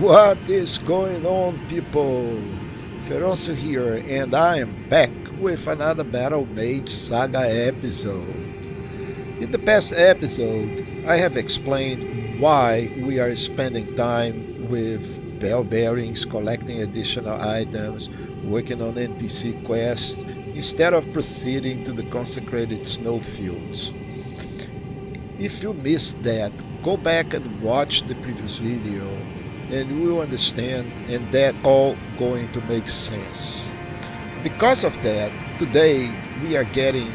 What is going on, people? Feroncio here, and I am back with another Battle Mage Saga episode. In the past episode, I have explained why we are spending time with bell bearings, collecting additional items, working on NPC quests, instead of proceeding to the consecrated snowfields. If you missed that, go back and watch the previous video and you will understand, and that all going to make sense. Because of that, today we are getting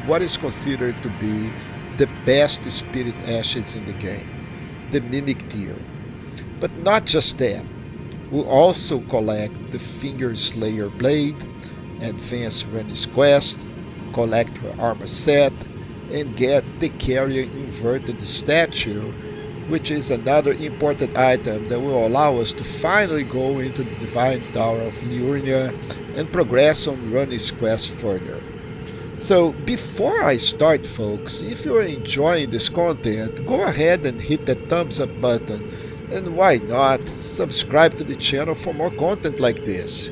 what is considered to be the best spirit ashes in the game, the Mimic tier. But not just that, we'll also collect the Fingerslayer Blade, advance Ranni's quest, collect her armor set, and get the carrier inverted statue, which is another important item that will allow us to finally go into the Divine Tower of Liurnia and progress on Ranni's quest further. So before I start, folks, if you're enjoying this content, go ahead and hit that thumbs up button, and why not subscribe to the channel for more content like this.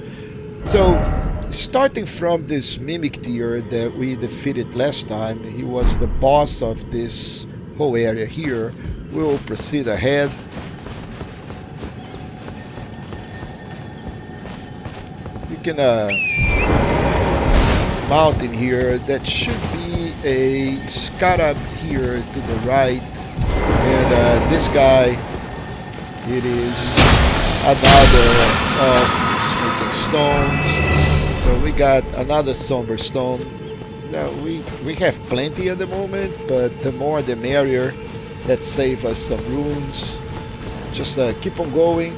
So starting from this Mimic tier that we defeated last time, he was the boss of this whole area here. We'll proceed ahead. You can mount in here. That should be a scarab here to the right, and this guy, it is another of smoking stones. So we got another somber stone. Now we have plenty at the moment, but the more the merrier. Let's save us some runes. Just keep on going.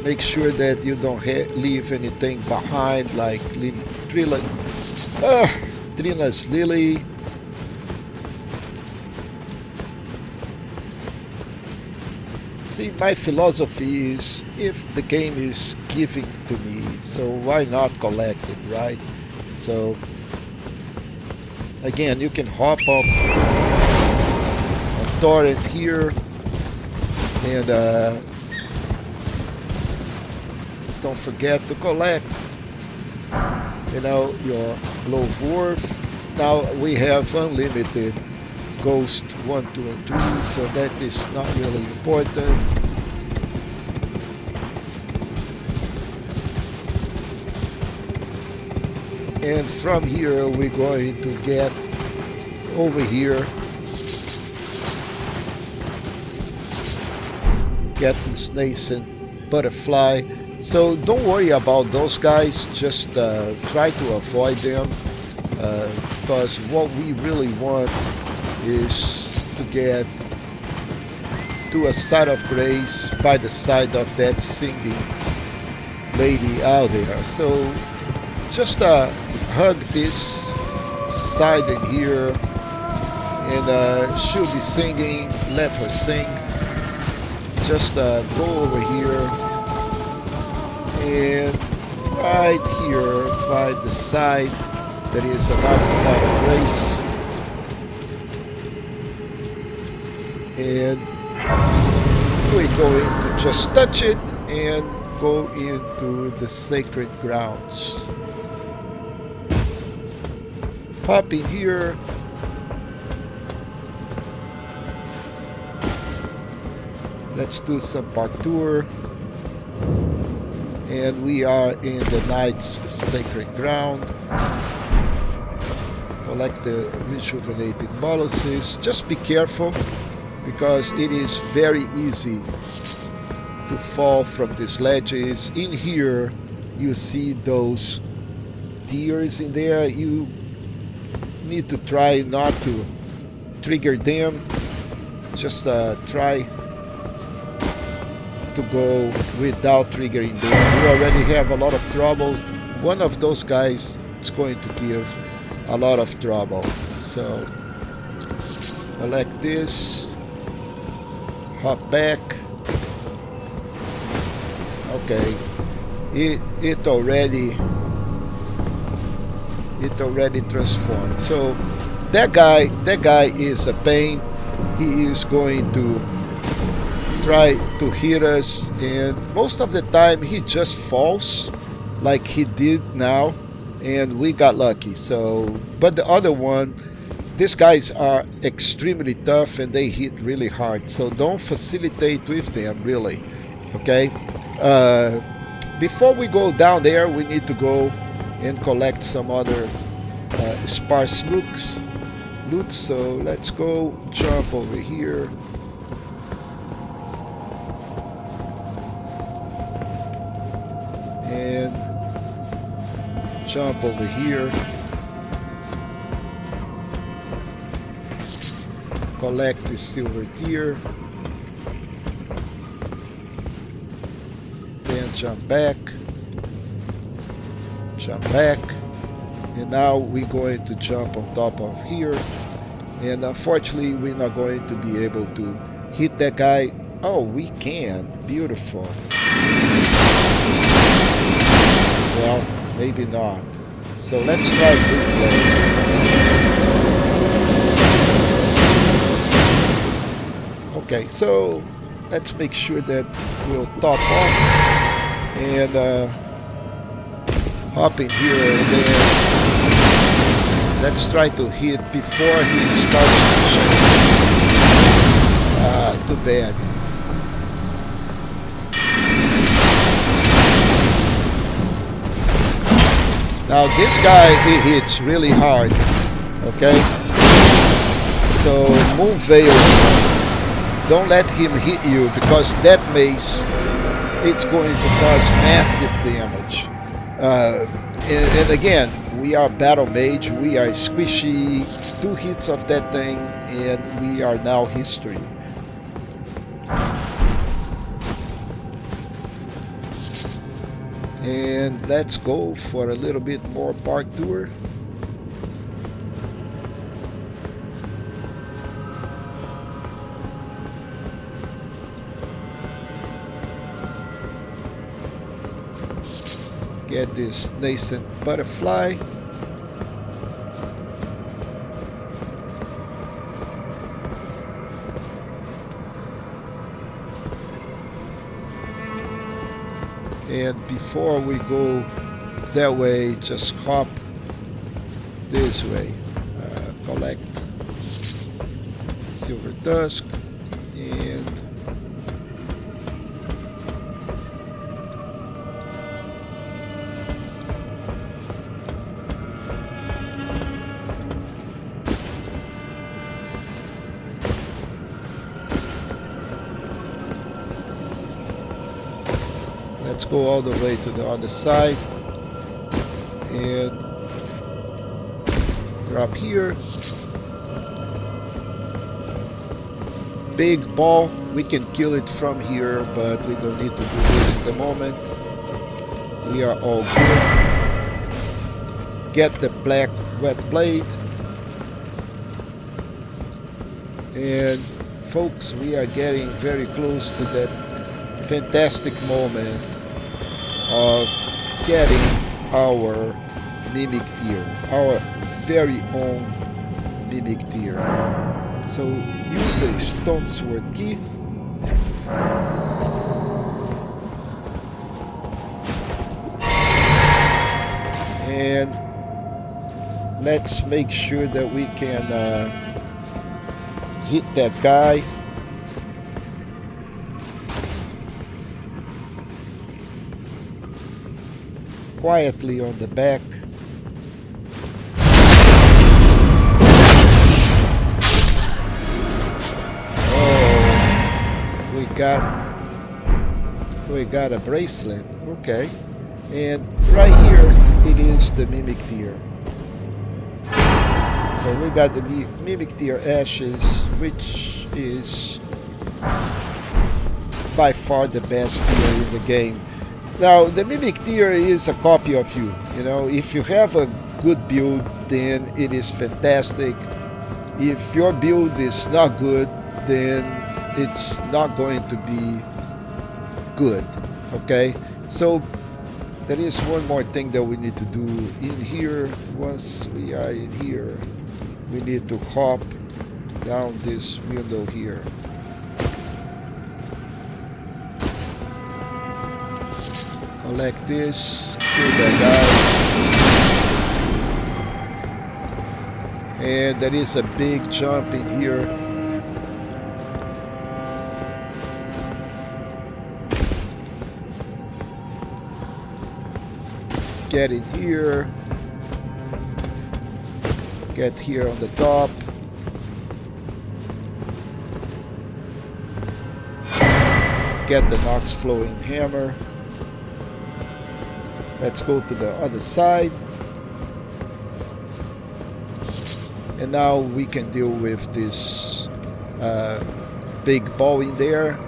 Make sure that you don't leave anything behind, like Trina's Lily. See, my philosophy is, if the game is giving to me, so why not collect it, right? So again, you can hop up a torrent here, and don't forget to collect, your low worth. Now we have unlimited ghost 1, 2, and 3, so that is not really important. And from here we're going to get over here, get this nascent butterfly. So don't worry about those guys, just try to avoid them, because what we really want is to get to a side of grace by the side of that singing lady out there. So just hug this side in here, and she'll be singing. Let her sing. Just go over here, and right here by the side, there is another side of grace, and we're going to just touch it and go into the sacred grounds. Hop in here. Let's do some parkour. And we are in the Knight's Sacred Ground. Collect the rejuvenated boluses. Just be careful, because it is very easy to fall from these ledges. In here, you see those deers in there. You need to try not to trigger them. Just try to go without triggering them. We already have a lot of trouble. One of those guys is going to give a lot of trouble. So collect this, hop back. Okay, it already transformed. So that guy is a pain. he is going to try to hit us, and most of the time he just falls like he did now, and we got lucky. So, but the other one, these guys are extremely tough and they hit really hard, so don't facilitate with them really. Okay, before we go down there, we need to go and collect some other sparse loot. So let's go jump over here. And jump over here. Collect the silver gear. Then jump back. Jump back. And now we're going to jump on top of here. And unfortunately, we're not going to be able to hit that guy. Oh, we can. Beautiful. Well, maybe not. So let's try replay. Okay, so let's make sure that we'll top off and hop in here, and then let's try to hit before he starts to change. Too bad. Now this guy, he hits really hard, okay? So Moon Veil, don't let him hit you, because that mace, it's going to cause massive damage. And again, we are Battle Mage, we are squishy, 2 hits of that thing, and we are now history. And let's go for a little bit more parkour. Get this nascent butterfly. And before we go that way, just hop this way. Collect silver tusk and let's go all the way to the other side and drop here. Big ball, we can kill it from here, but we don't need to do this at the moment. We are all good. Get the black wet blade. And folks, we are getting very close to that fantastic moment of getting our mimic tier, our very own mimic tier. So use the stone sword key. And let's make sure that we can hit that guy. Quietly on the back. Oh, we got a bracelet. Okay, and right here it is the mimic tier. So we got the mimic tier ashes, which is by far the best tier in the game. Now, the mimic tier is a copy of you. You know, if you have a good build, then it is fantastic. If your build is not good, then it's not going to be good. Okay? So, there is one more thing that we need to do in here. Once we are in here, we need to hop down this window here. Collect this, kill that guy. And there is a big jump in here. Get in here. Get here on the top. Get the Nox flowing hammer. Let's go to the other side. And now we can deal with this big ball in there.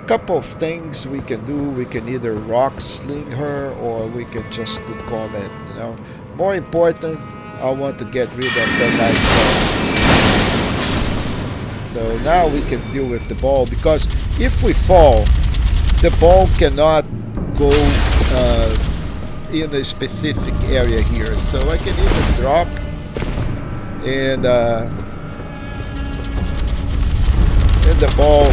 Couple of things we can do. We can either rock sling her, or we can just do combat, you know. More important, I want to get rid of the light ball. So now we can deal with the ball, because if we fall, the ball cannot go in a specific area here. So I can even drop and the ball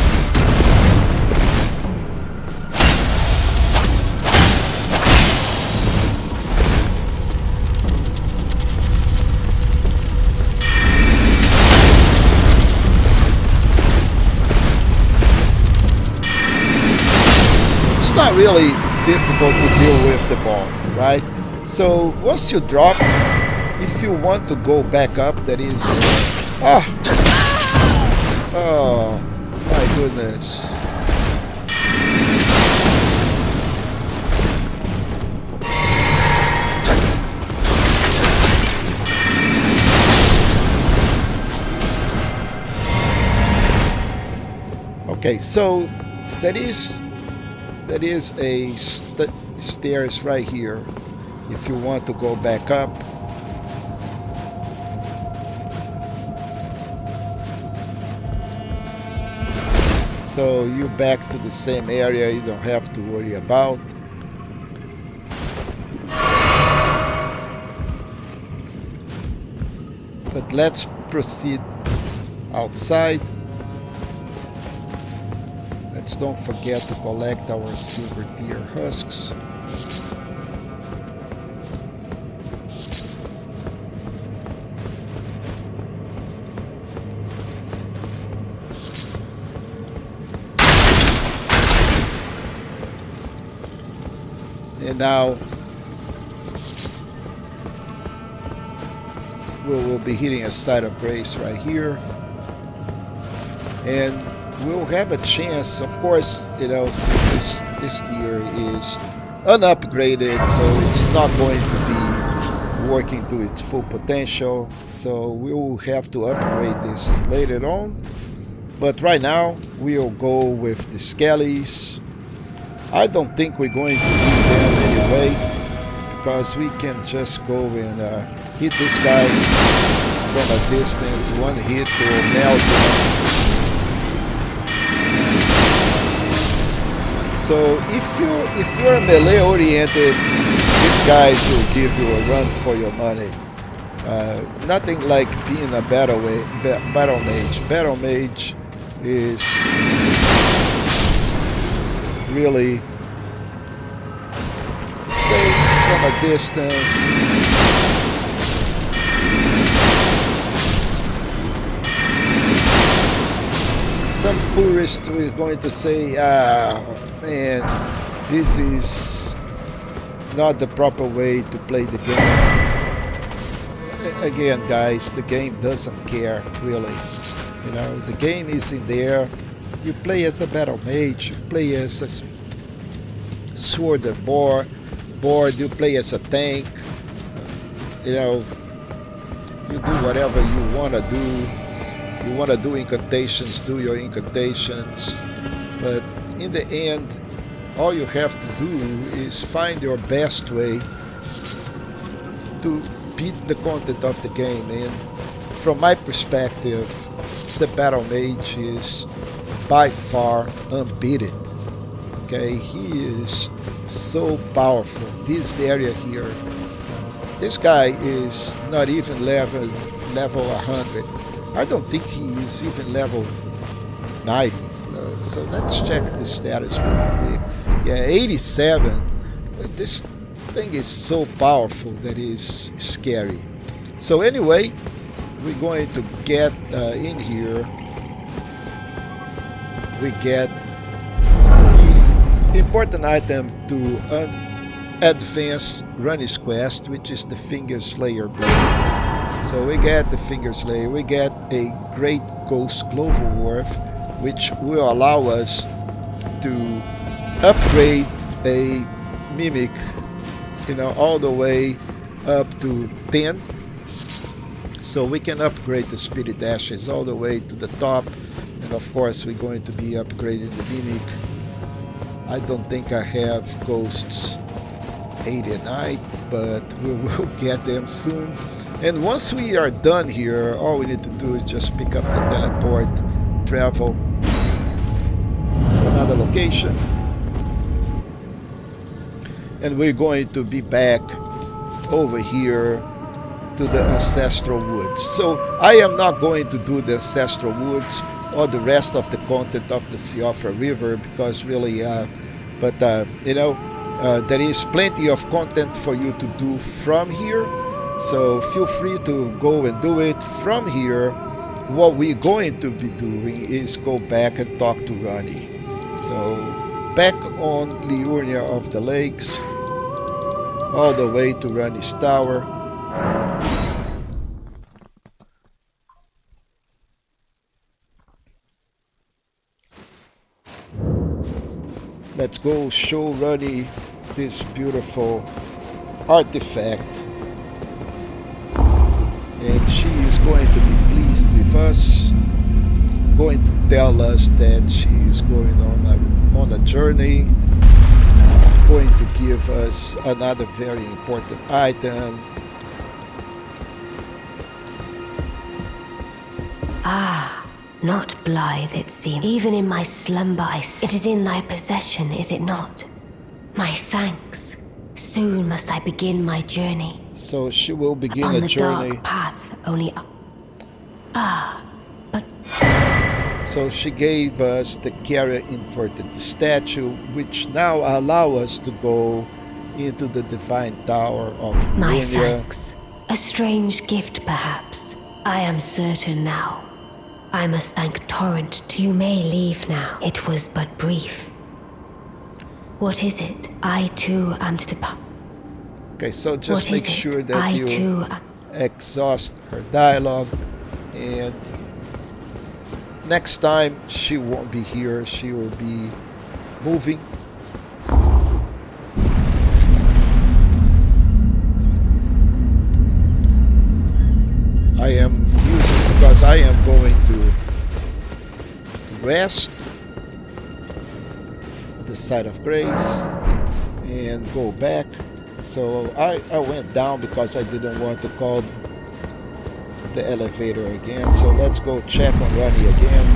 not really difficult to deal with the ball, right? So once you drop, if you want to go back up, that is oh my goodness. Okay, so that is a stairs right here if you want to go back up. So you're back to the same area, you don't have to worry about. But let's proceed outside. Don't forget to collect our silver deer husks. And now we will be hitting a site of grace right here. And we'll have a chance, of course, you know, since this deer is unupgraded, so it's not going to be working to its full potential. So we will have to upgrade this later on. But right now, we'll go with the skellies. I don't think we're going to need them anyway, because we can just go and hit these guys from a distance. One hit will melt them. So if you're melee oriented, these guys will give you a run for your money. Nothing like being a battle mage. Battle mage is really stay from a distance. Some purist is going to say, man, this is not the proper way to play the game. Again, guys, the game doesn't care, really. You know, the game is in there. You play as a battle mage, you play as a sword and board, you play as a tank. You know, you do whatever you want to do. You want to do incantations, do your incantations. But in the end, all you have to do is find your best way to beat the content of the game. And from my perspective, the Battle Mage is by far unbeaten. Okay, he is so powerful. This area here, this guy is not even level 100. I don't think he is even level 90. So let's check the status really quick. Yeah, 87. This thing is so powerful that is scary. So anyway, we're going to get in here. We get the important item to advance Ranni's quest, which is the Fingerslayer Blade. So we get the Fingerslayer, we get a great ghost Gloverworth, which will allow us to upgrade a mimic, all the way up to 10. So we can upgrade the Spirit Ashes all the way to the top. And of course we're going to be upgrading the mimic. I don't think I have ghosts 8 and 9, but we will get them soon. And once we are done here, all we need to do is just pick up the teleport, travel to another location, and we're going to be back over here to the Ancestral Woods. So I am not going to do the Ancestral Woods or the rest of the content of the Siofra River because really, there is plenty of content for you to do from here. So feel free to go and do it from here. What we're going to be doing is go back and talk to Ranni. So back on Liurnia of the Lakes, all the way to Ranni's Tower. Let's go show Ranni this beautiful artifact. And she is going to be pleased with us, going to tell us that she is going on a journey, going to give us another very important item. Ah, not blithe it seems. Even in my slumber it is in thy possession, is it not? My thanks. Soon must I begin my journey. So she will begin on a the journey. Dark path, only up. But so she gave us the carrier inverted statue, which now allow us to go into the divine tower of my Liurnia. thanks. A strange gift, perhaps. I am certain now. I must thank Torrent. You may leave now. It was but brief. What is it? I too am to depart. Okay, so just make sure that I you too exhaust her dialogue, and next time she won't be here, she will be moving. I am using because I am going to rest at the site of grace and go back. So I went down because I didn't want to call the elevator again. So let's go check on Ranni again.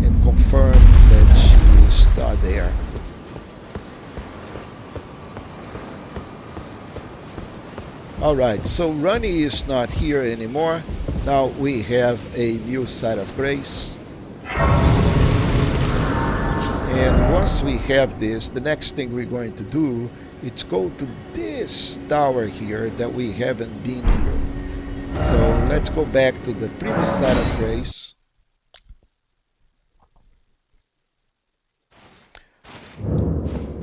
And confirm that she is not there. Alright, so Ranni is not here anymore. Now we have a new site of grace. And once we have this, the next thing we're going to do is go to this tower here that we haven't been here. So let's go back to the previous site of grace.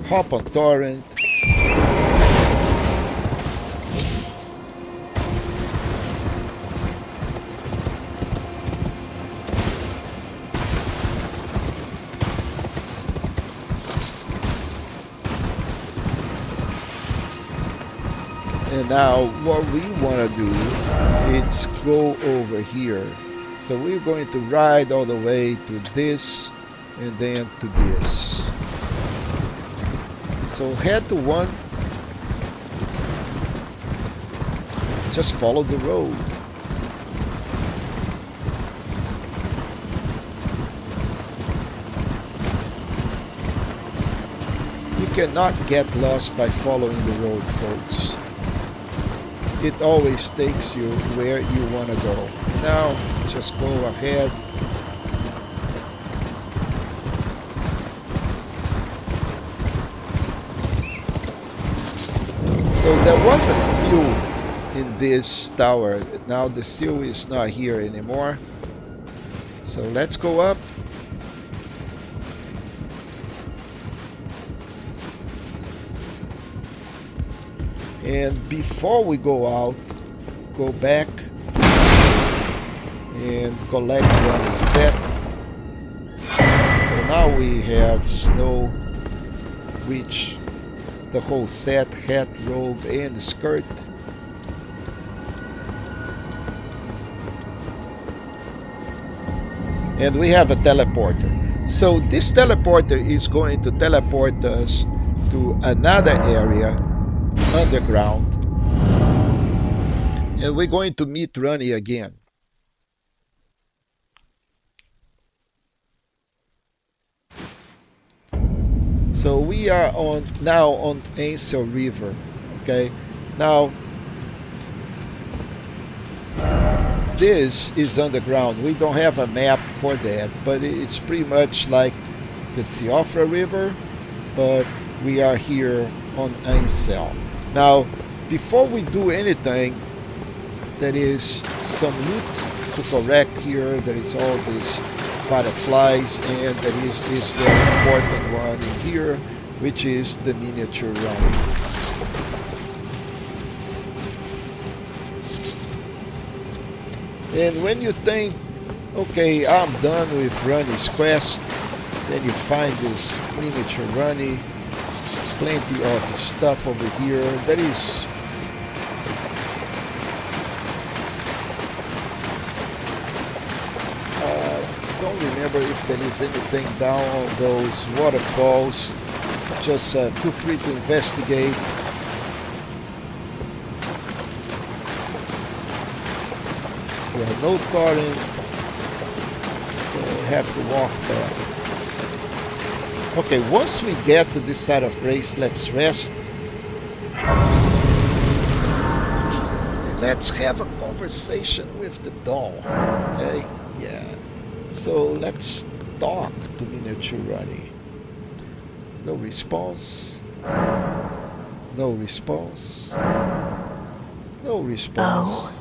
Hop on Torrent. And now what we want to do is go over here. So we're going to ride all the way to this and then to this. So head to one. Just follow the road. You cannot get lost by following the road, folks. It always takes you where you want to go. Now, just go ahead. So there was a seal in this tower. Now the seal is not here anymore. So let's go up. And before we go out, go back and collect one set. So now we have Snow Witch, the whole set, hat, robe, and skirt. And we have a teleporter. So this teleporter is going to teleport us to another area underground, and we're going to meet Ranni again. So we are now on Ansel River. Okay, now this is underground. We don't have a map for that, but it's pretty much like the Siofra River, but we are here on Ansel. Now, before we do anything, there is some loot to collect here. There is all these butterflies, and there is this very important one in here, which is the miniature Ranni. And when you think, okay, I'm done with Ranni's quest, then you find this miniature Ranni. Plenty of stuff over here. That is don't remember if there is anything down on those waterfalls. Just feel free to investigate. Yeah, no torrent, so we have to walk back. Okay, once we get to this side of grace, let's rest. And let's have a conversation with the doll. Okay, yeah. So let's talk to miniature Ranni. No response. No response. No response.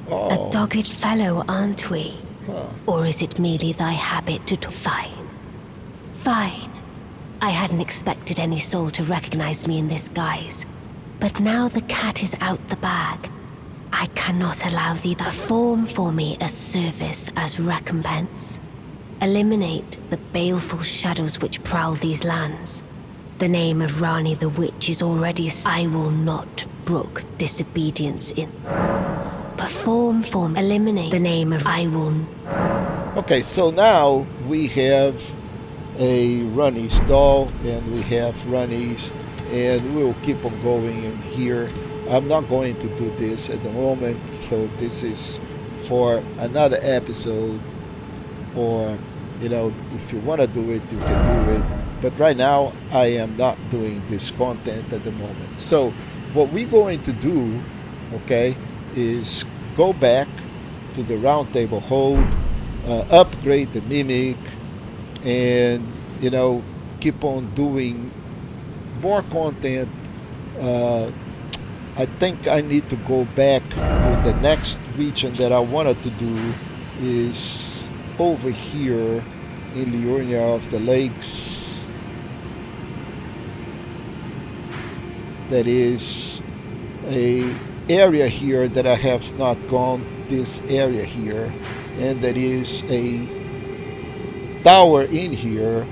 A dogged fellow, aren't we? Huh. Or is it merely thy habit to fine? Fine. I hadn't expected any soul to recognize me in this guise. But now the cat is out the bag. I cannot allow thee to perform for me a service as recompense. Eliminate the baleful shadows which prowl these lands. The name of Ranni the Witch is already... I will not brook disobedience in... Perform for me. Eliminate the name of... I will... Okay, so now we have a Ranni's doll, and we have Ranni's, and we'll keep on going in here. I'm not going to do this at the moment, so this is for another episode, or you know, if you want to do it, you can do it, but right now I am not doing this content at the moment. So what we're going to do, okay, is go back to the round table hold, upgrade the mimic, and you know, keep on doing more content. I think I need to go back to the next region that I wanted to do is over here in Liurnia of the Lakes. That is a area here that I have not gone, this area here, and there is a tower in here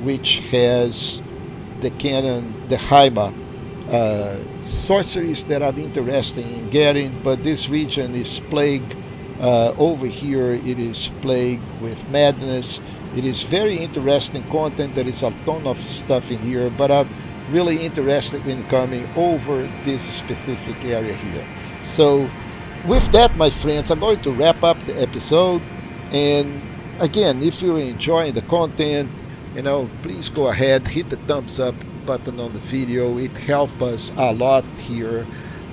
which has the cannon, the Haima, sorceries that I'm interested in getting, but this region is plagued. Over here it is plagued with madness. It is very interesting content. There is a ton of stuff in here, but I'm really interested in coming over this specific area here. So with that, my friends, I'm going to wrap up the episode. And again, if you're enjoying the content, you know, please go ahead, hit the thumbs up button on the video. It helps us a lot here.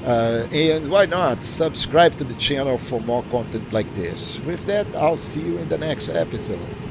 And why not subscribe to the channel for more content like this. With that, I'll see you in the next episode.